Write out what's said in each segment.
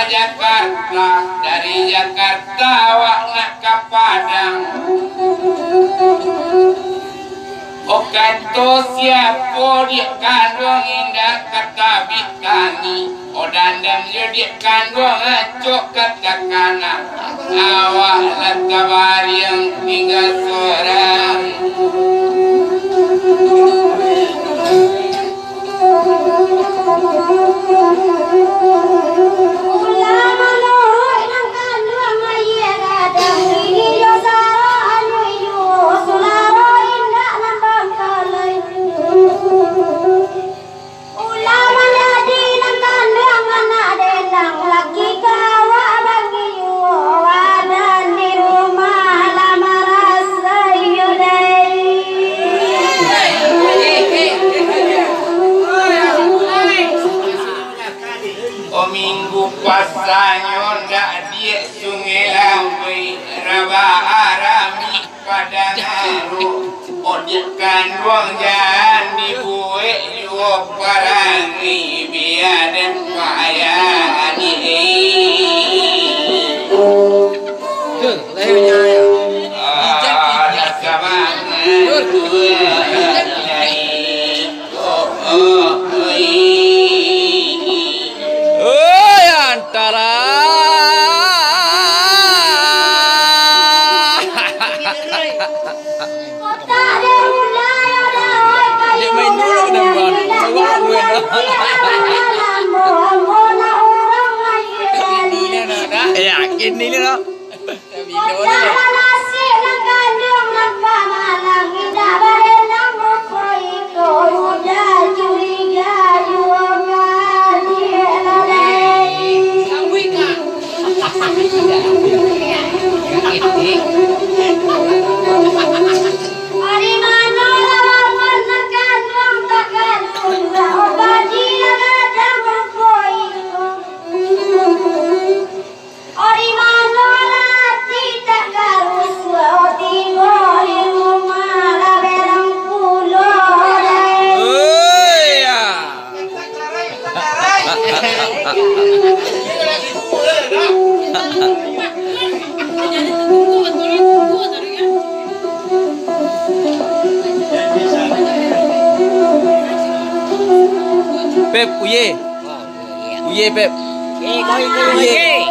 Jakarta, dari Jakarta awak nak ke Padang. Oh kata siapa dia kandung indah kata bitani. Oh dandam dia kandung acok kata kanan. Awak nak kabar yang tinggal seorang. Pasanyo ndak dia sungai Lambai Raba Arami Padanaru Ojek kandung jangan dibuat juga parangi biar dan kaya ini ada semangat antara dia main dulu dengan yakin ini lah Pep, uye. Uye, Pep. Uye.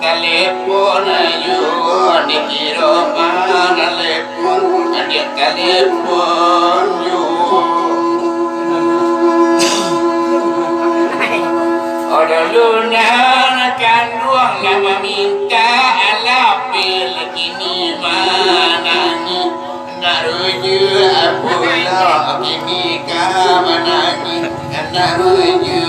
telepon ayo dikira mana telepon ada telepon yo dulunya kan ruang yang meminta ala pilih kini manani nak rujuk apa lah kini kamanani nak rujuk